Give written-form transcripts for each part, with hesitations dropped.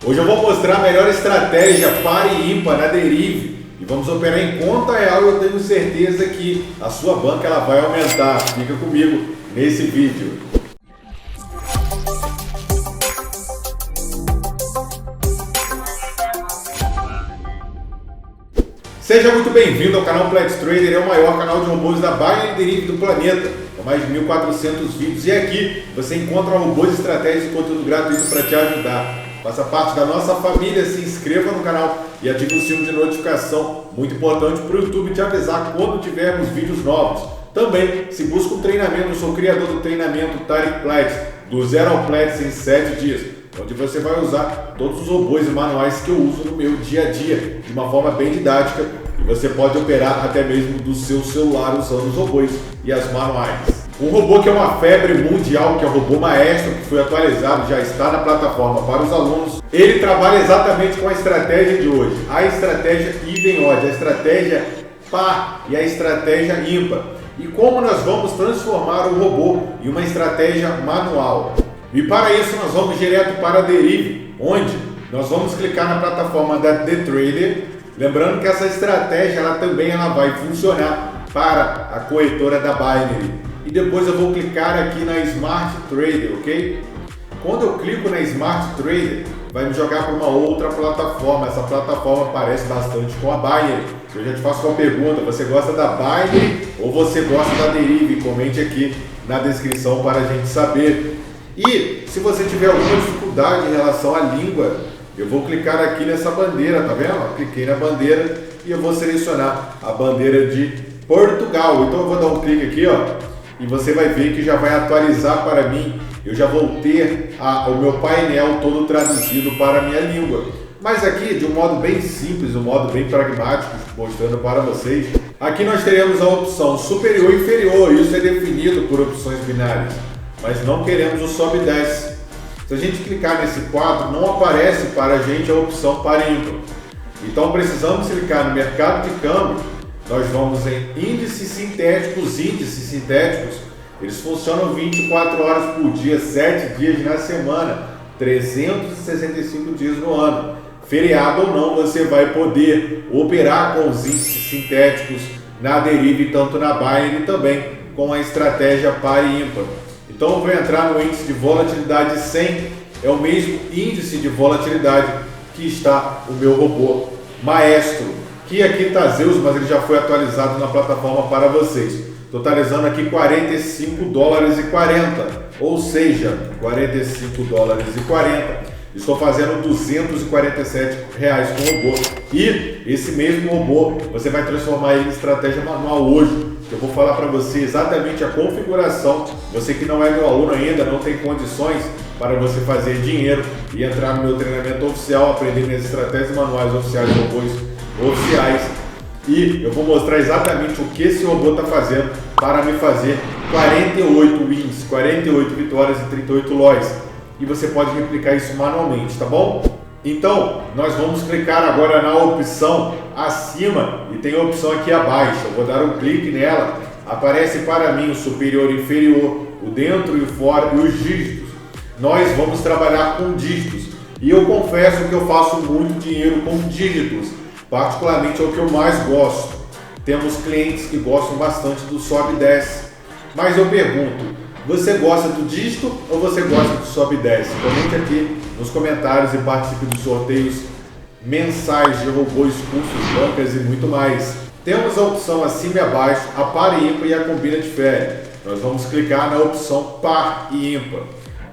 Hoje eu vou mostrar a melhor estratégia par e ímpar na Derive e vamos operar em conta real. Eu tenho certeza que a sua banca ela vai aumentar. Fica comigo nesse vídeo. Seja muito bem-vindo ao canal Plex Trader, é o maior canal de robôs da Binance Derive do planeta, com mais de 1.400 vídeos. E aqui você encontra robôs, estratégias e conteúdo gratuito para te ajudar. Faça parte da nossa família, se inscreva no canal e ative o sino de notificação, muito importante para o YouTube te avisar quando tivermos vídeos novos. Também, se busca um treinamento, eu sou o criador do treinamento Tariq Plex, do zero ao Plex em 7 dias, onde você vai usar todos os robôs e manuais que eu uso no meu dia a dia, de uma forma bem didática, e você pode operar até mesmo do seu celular usando os robôs e as manuais. Um robô que é uma febre mundial, que é o robô Maestro, que foi atualizado, já está na plataforma para os alunos. Ele trabalha exatamente com a estratégia de hoje, a estratégia even odd, a estratégia par e a estratégia ímpar. E como nós vamos transformar o robô em uma estratégia manual. E para isso nós vamos direto para a Derive, onde nós vamos clicar na plataforma da The Trader. Lembrando que essa estratégia ela vai funcionar para a corretora da Binance. E depois eu vou clicar aqui na Smart Trader, ok? Quando eu clico na Smart Trader, vai me jogar para uma outra plataforma. Essa plataforma parece bastante com a Binance. Eu já te faço uma pergunta: você gosta da Binance ou você gosta da Derive? Comente aqui na descrição para a gente saber. E se você tiver alguma dificuldade em relação à língua, eu vou clicar aqui nessa bandeira, tá vendo? Cliquei na bandeira e eu vou selecionar a bandeira de Portugal. Então eu vou dar um clique aqui, ó, e você vai ver que já vai atualizar para mim. Eu já vou ter o meu painel todo traduzido para a minha língua. Mas aqui, de um modo bem simples, um modo bem pragmático, mostrando para vocês. Aqui nós teremos a opção superior e inferior. Isso é definido por opções binárias. Mas não queremos o sobe e desce. Se a gente clicar nesse quadro, não aparece para a gente a opção par e ímpar. Então precisamos clicar no mercado de câmbio. Nós vamos em índices sintéticos. Índices sintéticos, eles funcionam 24 horas por dia, 7 dias na semana, 365 dias no ano. Feriado ou não, você vai poder operar com os índices sintéticos na Derive, tanto na Binance e também com a estratégia par e ímpar. Então eu vou entrar no índice de volatilidade 100, é o mesmo índice de volatilidade que está o meu robô Maestro, que aqui está Zeus, mas ele já foi atualizado na plataforma para vocês. Totalizando aqui $40,40, ou seja, $45,40. Estou fazendo R$247 com o robô. E esse mesmo robô, você vai transformar ele em estratégia manual hoje. Eu vou falar para você exatamente a configuração. Você que não é meu aluno ainda, não tem condições para você fazer dinheiro e entrar no meu treinamento oficial, aprender minhas estratégias manuais oficiais, robôs oficiais. E eu vou mostrar exatamente o que esse robô está fazendo para me fazer 48 wins, 48 vitórias e 38 loss. E você pode replicar isso manualmente, tá bom? Então, nós vamos clicar agora na opção acima e tem a opção aqui abaixo. Eu vou dar um clique nela, aparece para mim o superior e inferior, o dentro e o fora e os dígitos. Nós vamos trabalhar com dígitos e eu confesso que eu faço muito dinheiro com dígitos, particularmente é o que eu mais gosto. Temos clientes que gostam bastante do sobe e desce, mas eu pergunto: você gosta do dígito ou você gosta do sobe e desce? Comente aqui nos comentários e participe dos sorteios mensais de robôs, cursos, bancas e muito mais. Temos a opção acima e abaixo, a par e ímpar e a combina de férias. Nós vamos clicar na opção par e ímpar.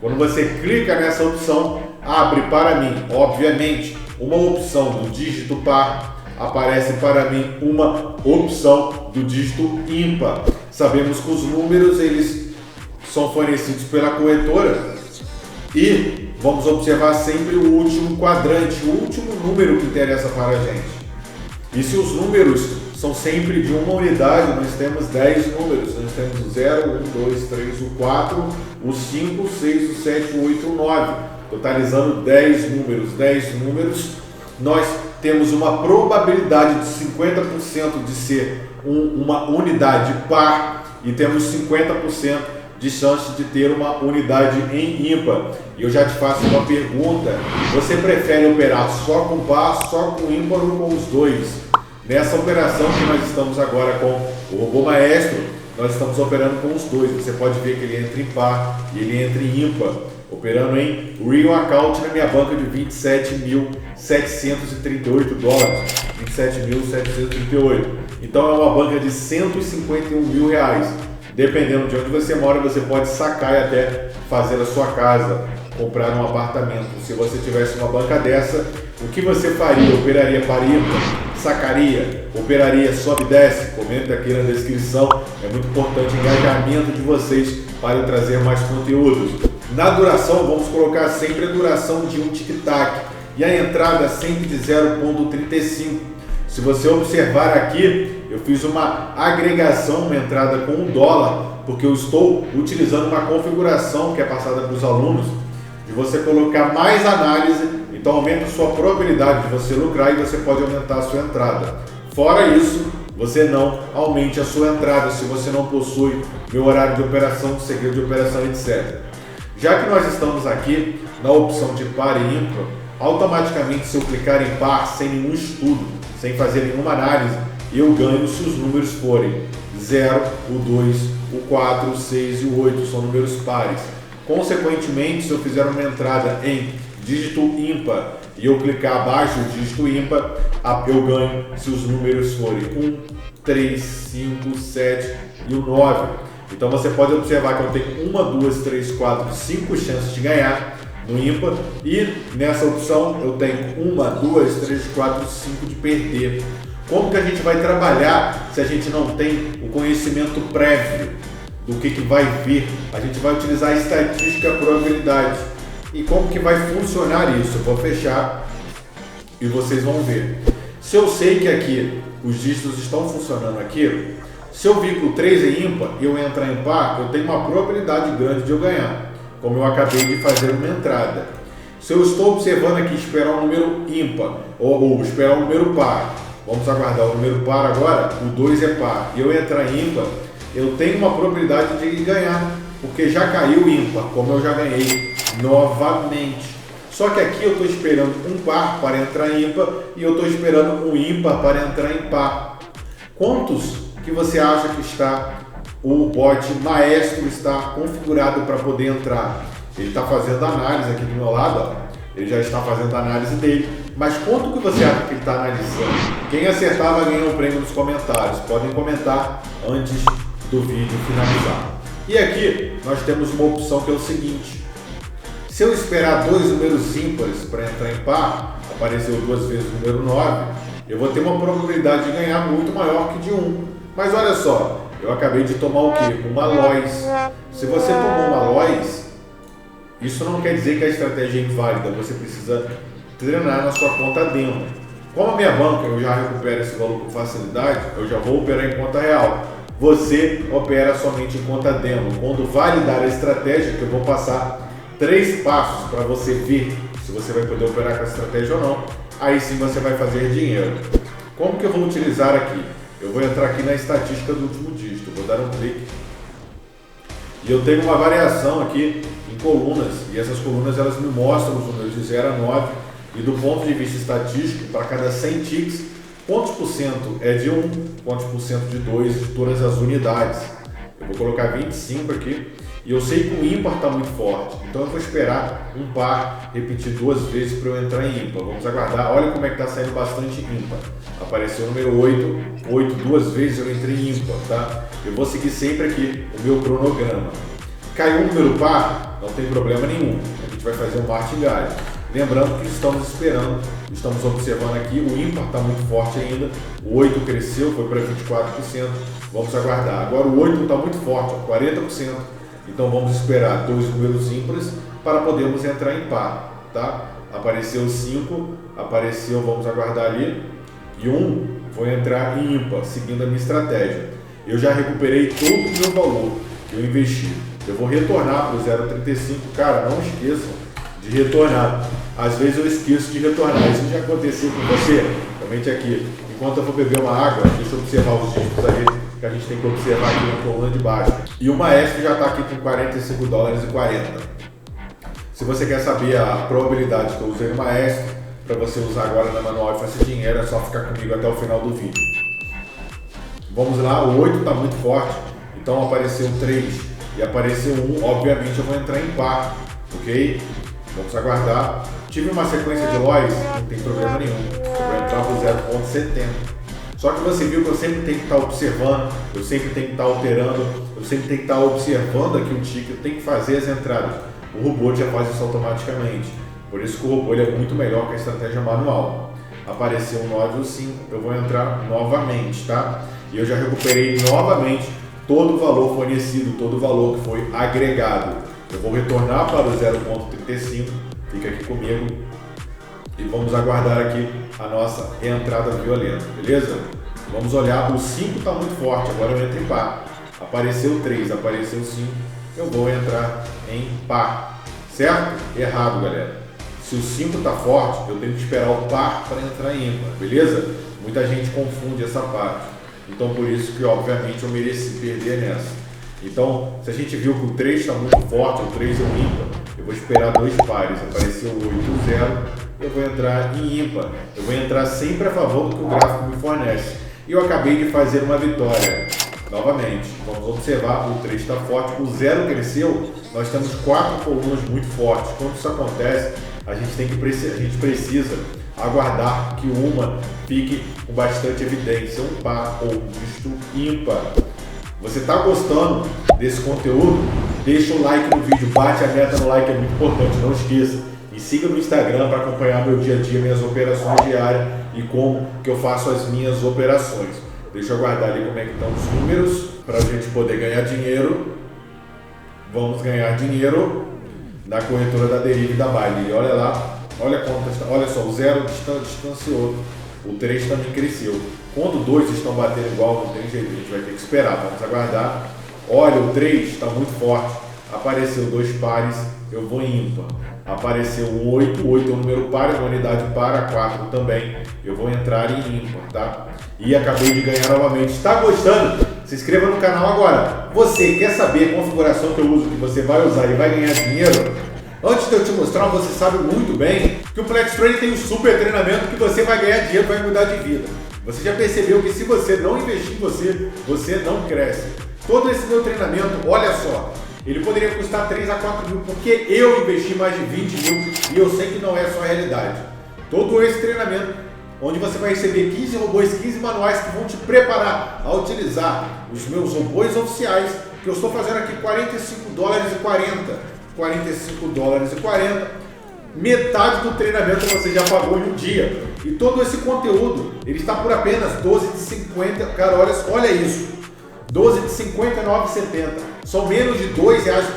Quando você clica nessa opção, abre para mim, obviamente, uma opção do dígito par. Aparece para mim uma opção do dígito ímpar. Sabemos que os números eles são fornecidos pela corretora e vamos observar sempre o último quadrante, o último número que interessa para a gente. E se os números são sempre de uma unidade, nós temos 10 números. Nós temos o 0, 1, 2, 3, o 4, o 5, o 6, o 7, o 8, o 9. Totalizando 10 números. 10 números, nós temos uma probabilidade de 50% de ser uma unidade par e temos 50% de chance de ter uma unidade em ímpar. E eu já te faço uma pergunta: você prefere operar só com par, só com ímpar ou com os dois? Nessa operação que nós estamos agora com o robô maestro, nós estamos operando com os dois. Você pode ver que ele entra em par e ele entra em ímpar, operando em Real Account na minha banca de 27.738 dólares, 27.738. Então é uma banca de 151 mil reais. Dependendo de onde você mora, você pode sacar e até fazer a sua casa, comprar um apartamento. Se você tivesse uma banca dessa, o que você faria? Operaria para ímpar? Sacaria? Operaria sobe e desce? Comenta aqui na descrição. É muito importante o engajamento de vocês para eu trazer mais conteúdos. Na duração, vamos colocar sempre a duração de um tic-tac e a entrada sempre de 0,35. Se você observar aqui, eu fiz uma agregação, uma entrada com $1, porque eu estou utilizando uma configuração que é passada para os alunos, de você colocar mais análise, então aumenta a sua probabilidade de você lucrar e você pode aumentar a sua entrada. Fora isso, você não aumente a sua entrada se você não possui meu horário de operação, segredo de operação, etc. Já que nós estamos aqui na opção de par e ímpar, automaticamente se eu clicar em par sem nenhum estudo, sem fazer nenhuma análise, eu ganho se os números forem 0, o 2, o 4, o 6 e o 8, são números pares. Consequentemente, se eu fizer uma entrada em dígito ímpar e eu clicar abaixo do dígito ímpar, eu ganho se os números forem 1, 3, 5, 7 e o 9. Então você pode observar que eu tenho 1, 2, 3, 4, 5 chances de ganhar no ímpar, e nessa opção eu tenho 1, 2, 3, 4, 5 de perder. Como que a gente vai trabalhar se a gente não tem o conhecimento prévio do que vai vir? A gente vai utilizar a estatística e a probabilidade. E como que vai funcionar isso? Eu vou fechar e vocês vão ver. Se eu sei que aqui os dígitos estão funcionando aqui, se eu vir com 3 em ímpar e eu entrar em par, eu tenho uma probabilidade grande de eu ganhar, como eu acabei de fazer uma entrada. Se eu estou observando aqui esperar um número ímpar ou esperar um número par, vamos aguardar o número par agora, o 2 é par, e eu entrar em ímpar, eu tenho uma probabilidade de ganhar, porque já caiu ímpar, como eu já ganhei novamente. Só que aqui eu estou esperando um par para entrar em ímpar e eu estou esperando um ímpar para entrar em par. Quantos que você acha que está o bot maestro está configurado para poder entrar? Ele está fazendo análise aqui do meu lado, ó. Ele já está fazendo a análise dele. Mas quanto que você acha que ele está analisando? Quem acertar vai ganhar um prêmio nos comentários. Podem comentar antes do vídeo finalizar. E aqui nós temos uma opção que é o seguinte: se eu esperar 2 números ímpares para entrar em par, apareceu 2 vezes o número 9, eu vou ter uma probabilidade de ganhar muito maior que de 1. Mas olha só, eu acabei de tomar o quê? Uma Lois. Se você tomou uma Lois, isso não quer dizer que a estratégia é inválida, você precisa treinar na sua conta demo. Como a minha banca eu já recupero esse valor com facilidade, eu já vou operar em conta real. Você opera somente em conta demo. Quando validar a estratégia, que eu vou passar 3 passos para você ver se você vai poder operar com a estratégia ou não, aí sim você vai fazer dinheiro. Como que eu vou utilizar aqui? Eu vou entrar aqui na estatística do último dígito, vou dar um clique e eu tenho uma variação aqui em colunas, e essas colunas elas me mostram os números de 0 a 9, e do ponto de vista estatístico, para cada 100 ticks, quantos por cento é de 1, quantos por cento de 2, de todas as unidades. Eu vou colocar 25 aqui, e eu sei que o ímpar está muito forte, então eu vou esperar um par repetir 2 vezes para eu entrar em ímpar. Vamos aguardar. Olha como é que está saindo bastante ímpar. Apareceu o número 8 2 vezes eu entrei em ímpar, tá? Eu vou seguir sempre aqui o meu cronograma. Caiu um número par, não tem problema nenhum, a gente vai fazer um martingale. Lembrando que estamos esperando, estamos observando aqui, o ímpar está muito forte ainda, o 8 cresceu, foi para 24%, vamos aguardar. Agora o 8 está muito forte, 40%, então vamos esperar 2 números ímpares para podermos entrar em par, tá? Apareceu 5, apareceu, vamos aguardar ali, e 1, vou entrar em ímpar, seguindo a minha estratégia. Eu já recuperei todo o meu valor que eu investi. Eu vou retornar para o 0,35, cara, não esqueçam de retornar. Às vezes eu esqueço de retornar, isso já aconteceu com você, comente aqui. Enquanto eu vou beber uma água, deixa eu observar os dígitos aí. que a gente tem que observar aqui na coluna de baixo. E o Maestro já está aqui com $45,40. Se você quer saber a probabilidade que eu usei no Maestro, para você usar agora na manual e fazer dinheiro, é só ficar comigo até o final do vídeo. Vamos lá, o 8 está muito forte, então apareceu 3 e apareceu 1, obviamente eu vou entrar em par, ok? Vamos aguardar. Tive uma sequência de lojas, não tem problema nenhum, eu vou entrar por 0,70. Só que você viu que eu sempre tenho que estar observando, eu sempre tenho que estar alterando, eu sempre tenho que estar observando aqui o ticket, eu tenho que fazer as entradas. O robô já faz isso automaticamente, por isso que o robô ele é muito melhor que a estratégia manual. Apareceu um 9 ou 5, eu vou entrar novamente, tá? E eu já recuperei novamente todo o valor fornecido, todo o valor que foi agregado. Eu vou retornar para o 0,35, fica aqui comigo e vamos aguardar aqui a nossa entrada violenta, beleza? Vamos olhar, o 5 está muito forte, agora eu entro em par. Apareceu 3, apareceu 5, eu vou entrar em par, certo? Errado, galera. Se o 5 está forte, eu tenho que esperar o par para entrar em ímpar, beleza? Muita gente confunde essa parte. Então, por isso que, obviamente, eu mereci perder nessa. Então, se a gente viu que o 3 está muito forte, o 3 é um ímpar, eu vou esperar 2 pares. Apareceu o 8, 0, eu vou entrar em ímpar. Eu vou entrar sempre a favor do que o gráfico me fornece. E eu acabei de fazer uma vitória. Novamente, vamos observar, o 3 está forte, o 0 cresceu, nós temos 4 colunas muito fortes. Quando isso acontece, a gente precisa aguardar que uma fique com bastante evidência, um par ou um dígito ímpar. Você está gostando desse conteúdo? Deixa o like no vídeo, bate a meta no like, é muito importante, não esqueça. Me siga no Instagram para acompanhar meu dia a dia, minhas operações diárias e como que eu faço as minhas operações. Deixa eu aguardar ali como é que estão os números para a gente poder ganhar dinheiro. Vamos ganhar dinheiro na corretora da Derive da Baile. E olha lá. Olha só, o 0 distanciou, o 3 também cresceu. Quando 2 estão batendo igual, não tem jeito, a gente vai ter que esperar, vamos aguardar. Olha, o 3 está muito forte, apareceu 2 pares, eu vou em ímpar. Apareceu o 8, o 8 é um número par, é uma unidade par, a 4 também, eu vou entrar em ímpar, tá? E acabei de ganhar novamente. Está gostando? Se inscreva no canal agora. Você quer saber a configuração que eu uso, que você vai usar e vai ganhar dinheiro? Antes de eu te mostrar, você sabe muito bem que o Plex Trade tem um super treinamento que você vai ganhar dinheiro, vai mudar de vida. Você já percebeu que se você não investir em você, você não cresce. Todo esse meu treinamento, olha só, ele poderia custar 3 a 4 mil, porque eu investi mais de 20 mil e eu sei que não é a sua realidade. Todo esse treinamento, onde você vai receber 15 robôs, 15 manuais que vão te preparar a utilizar os meus robôs oficiais, que eu estou fazendo aqui $45,40. $45,40, metade do treinamento você já pagou em um dia. E todo esse conteúdo, ele está por apenas $12,50. Cara, olha isso, $12,59,70. São menos de R$2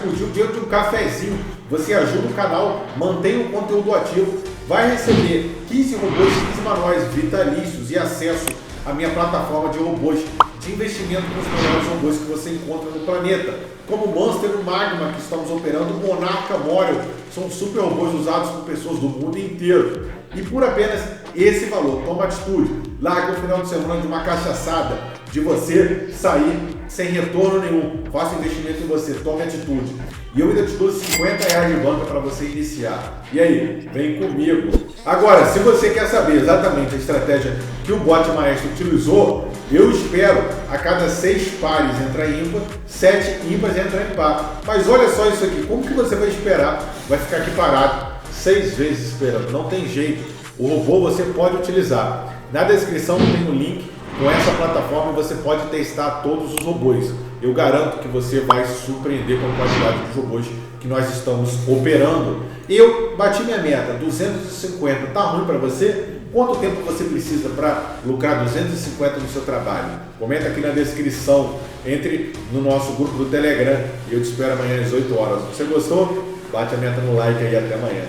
por dia, o dinheiro de um cafezinho. Você ajuda o canal, mantém o conteúdo ativo, vai receber 15 robôs, 15 manuais vitalícios e acesso à minha plataforma de robôs de investimento com os melhores robôs que você encontra no planeta, como o Monster, o Magma, que estamos operando, o Monarca, Morel, são super robôs usados por pessoas do mundo inteiro. E por apenas esse valor, toma atitude, larga o final de semana de uma cachaçada, de você sair sem retorno nenhum, faça investimento em você, tome atitude. E eu ainda te dou R$50 de banca para você iniciar. E aí, vem comigo. Agora, se você quer saber exatamente a estratégia que o Bot Maestro utilizou, eu espero a cada 6 pares entrar em ímpar, 7 ímpares entrar em par. Mas olha só isso aqui, como que você vai esperar? Vai ficar aqui parado 6 vezes esperando, não tem jeito. O robô você pode utilizar. Na descrição tem um link com essa plataforma, você pode testar todos os robôs. Eu garanto que você vai se surpreender com a quantidade de robôs que nós estamos operando. Eu bati minha meta, 250, tá ruim para você? Quanto tempo você precisa para lucrar 250 no seu trabalho? Comenta aqui na descrição, entre no nosso grupo do Telegram e eu te espero amanhã às 8 horas. Se você gostou, bate a meta no like aí, até amanhã.